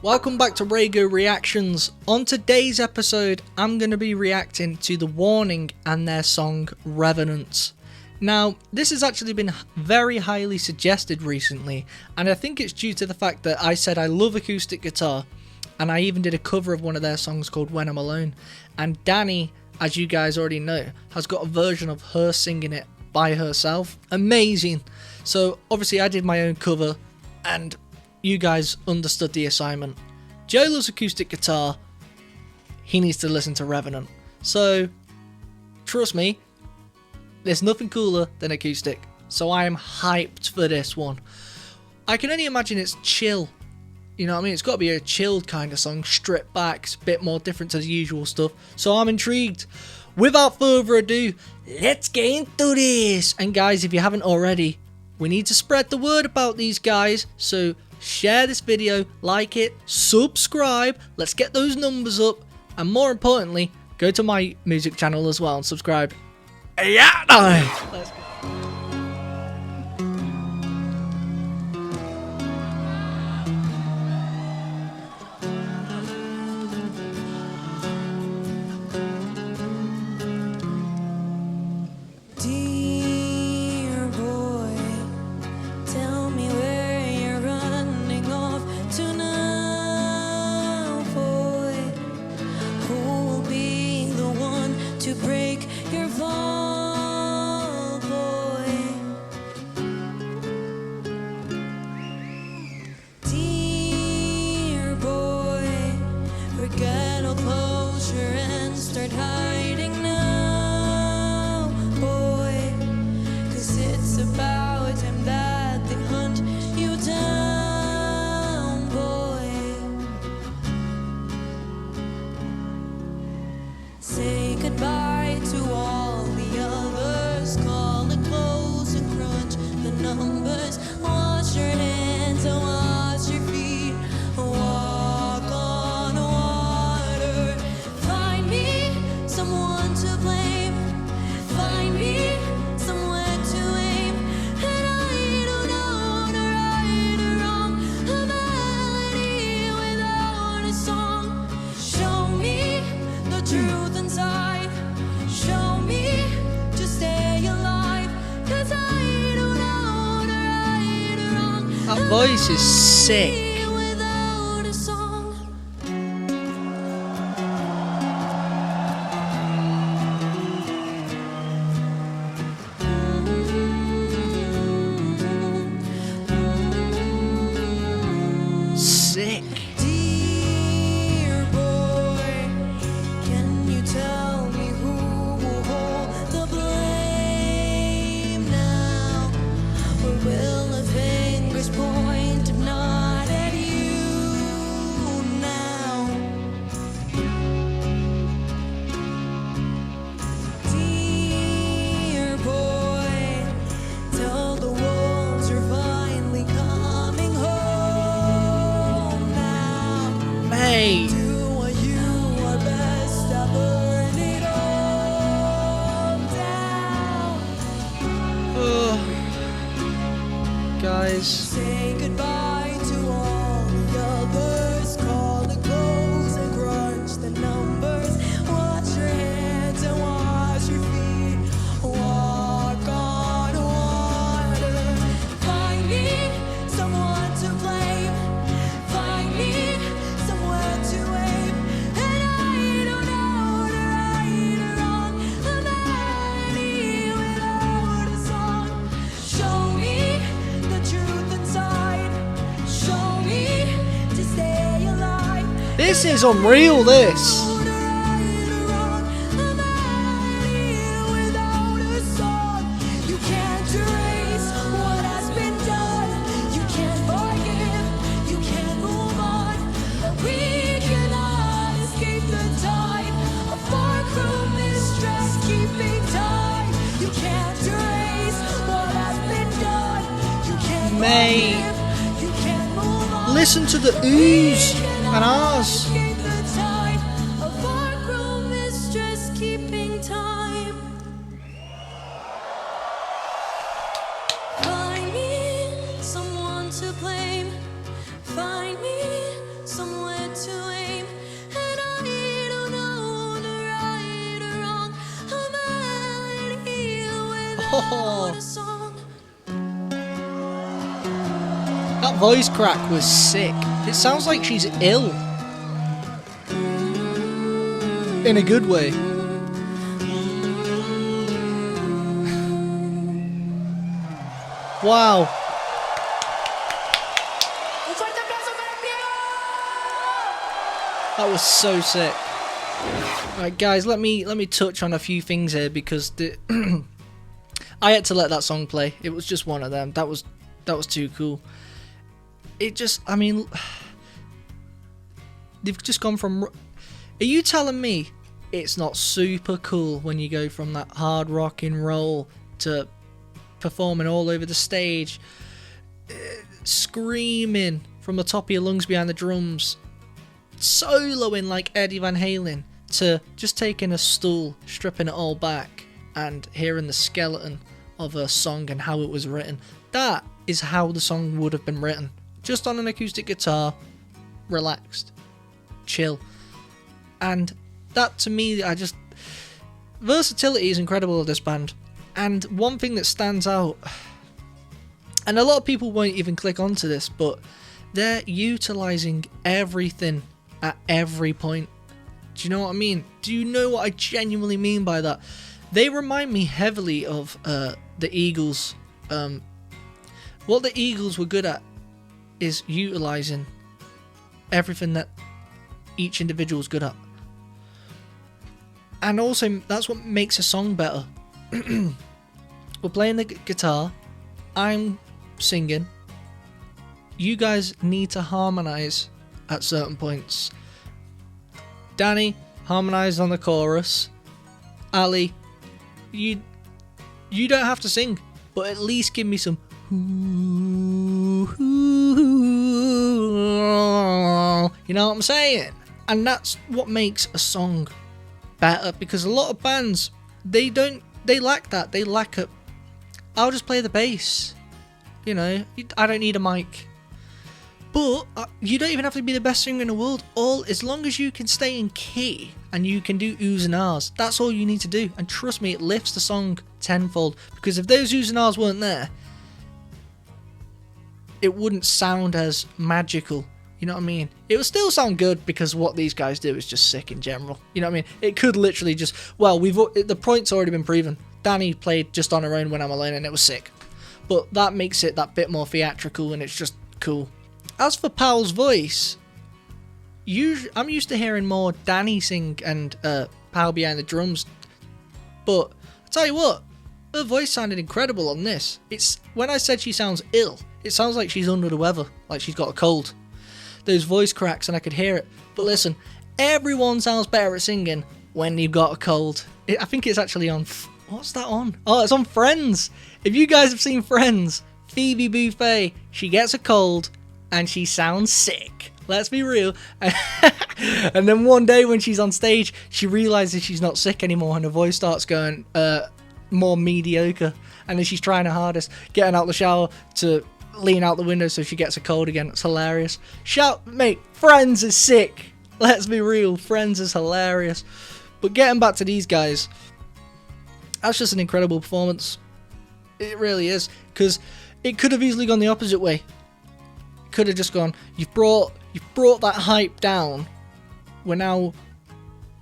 Welcome back to Raygo Reactions. On today's episode, I'm going to be reacting to The Warning and their song Revenant. Now, this has actually been very highly suggested recently, and I think it's due to the fact that I said I love acoustic guitar, and I even did a cover of one of their songs called When I'm Alone, and Danny, as you guys already know, has got a version of her singing it by herself. Amazing. So obviously I did my own cover, and you guys understood the assignment. Joe loves acoustic guitar. He needs to listen to Revenant. So, trust me, there's nothing cooler than acoustic. So I am hyped for this one. I can only imagine it's chill. You know what I mean? It's got to be a chilled kind of song, stripped back, it's a bit more different to the usual stuff. So I'm intrigued. Without further ado, let's get into this. And guys, if you haven't already, we need to spread the word about these guys. So share this video, like it, subscribe, let's get those numbers up, and more importantly, go to my music channel as well and subscribe. Yeah, let's go. Say goodbye to all the others. Call it close and crunch the numbers. Wash your hands and wash your feet. Walk on water. Find me someone to blame. Find me somewhere to aim. And I don't know the right or wrong. A melody without a song. Show me the truth inside. Show me to stay alive. 'Cause I don't know the right or wrong. That voice is sick. Without a song. Sick. Dear boy, can you tell me who will hold the blame now? Or will the fingers point not at you now? Dear boy, tell the wolves you're finally coming home now. Mate. Do what you are best at, burn it all down. Guys. Say goodbye to all the others. Call the close and crunch the numbers. Wash your hands and wash your feet. Walk on water. Find me someone to blame. Find me somewhere to aim. And I don't know the right or wrong. A melody without a song. Show me the truth inside. Show me to stay alive. This is unreal, this. The right or wrong. A melody without a song. You can't erase what has been done. You can't forgive. You can't move on. But we cannot escape the tide. A far from mistress keeping time. You can't erase what has been done. You can't Mate. forgive. You can't move on. Listen to the oohs and ahs. Escape the tide. A far from mistress keeping time. Find me someone to blame. Find me someone Oh, a song. that voice crack was sick. It sounds like she's ill. In a good way. Wow. Un fuerte aplauso para el Diego. That was so sick. Alright guys, let me touch on a few things here because I had to let that song play. It was just one of them. That was too cool. It just, I mean, they've just gone from... Are you telling me it's not super cool when you go from that hard rock and roll to performing all over the stage, screaming from the top of your lungs behind the drums, soloing like Eddie Van Halen, to just taking a stool, stripping it all back, and hearing the skeleton of a song and how it was written? That is how the song would have been written. Just on an acoustic guitar, relaxed, chill. And that to me, versatility is incredible of this band. And one thing that stands out, and a lot of people won't even click onto this, but they're utilising everything at every point. Do you know what I mean? Do you know what I genuinely mean by that? They remind me heavily of the Eagles. What the Eagles were good at is utilising everything that each individual is good at. And also, that's what makes a song better. We're playing the guitar, I'm singing, you guys need to harmonise at certain points. Danny, harmonise on the chorus. Ali, you don't have to sing, but at least give me some you know what I'm saying? And that's what makes a song better, because a lot of bands, they lack that. They lack a, I'll just play the bass, you know, I don't need a mic. But you don't even have to be the best singer in the world. As long as you can stay in key and you can do oohs and ahs, that's all you need to do. And trust me, it lifts the song tenfold. Because if those oohs and ahs weren't there, it wouldn't sound as magical. You know what I mean? It would still sound good because what these guys do is just sick in general. You know what I mean? It could literally just... Well, the point's already been proven. Danny played Just On Her Own When I'm Alone and it was sick. But that makes it that bit more theatrical and it's just cool. As for Powell's voice, I'm used to hearing more Danny sing and Powell behind the drums. But I tell you what, her voice sounded incredible on this. It's when I said she sounds ill, it sounds like she's under the weather, like she's got a cold. Those voice cracks and I could hear it. But listen, everyone sounds better at singing when you've got a cold. I think it's actually on... What's that on? Oh, it's on Friends. If you guys have seen Friends, Phoebe Buffay, she gets a cold and she sounds sick. Let's be real. And then one day when she's on stage, she realises she's not sick anymore and her voice starts going more mediocre. And then she's trying her hardest, getting out the shower to lean out the window so she gets a cold again. It's hilarious. Shout, mate, Friends is sick. Let's be real, Friends is hilarious. But getting back to these guys, that's just an incredible performance. It really is. Because it could have easily gone the opposite way. It could have just gone, you've brought that hype down. We're now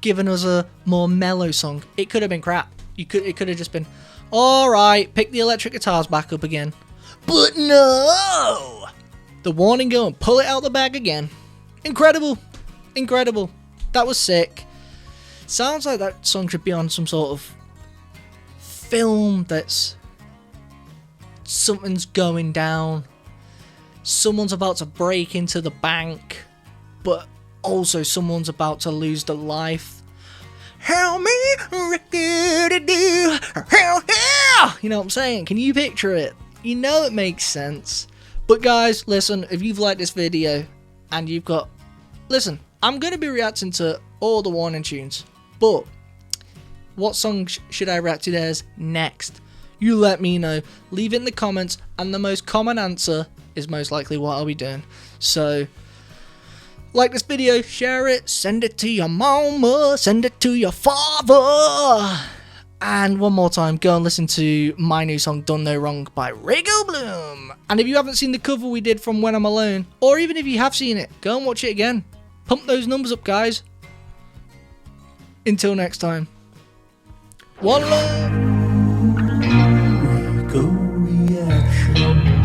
giving us a more mellow song. It could have been crap. It could have just been, alright, pick the electric guitars back up again. But no! The Warning go and pull it out the bag again. Incredible. Incredible. That was sick. Sounds like that song should be on some sort of film that's... Something's going down. Someone's about to break into the bank. But also someone's about to lose their life. Help me, do. Hell yeah! You know what I'm saying? Can you picture it? You know it makes sense. But guys, listen, if you've liked this video and you've got... Listen, I'm going to be reacting to all the Warning tunes. But what song should I react to theirs next? You let me know. Leave it in the comments. And the most common answer is most likely what I'll be doing. So, like this video, share it, send it to your mama, send it to your father. And one more time, go and listen to my new song, Done No Wrong, by Raygo Bloom. And if you haven't seen the cover we did from When I'm Alone, or even if you have seen it, go and watch it again. Pump those numbers up, guys. Until next time. One love. Raygo reaction.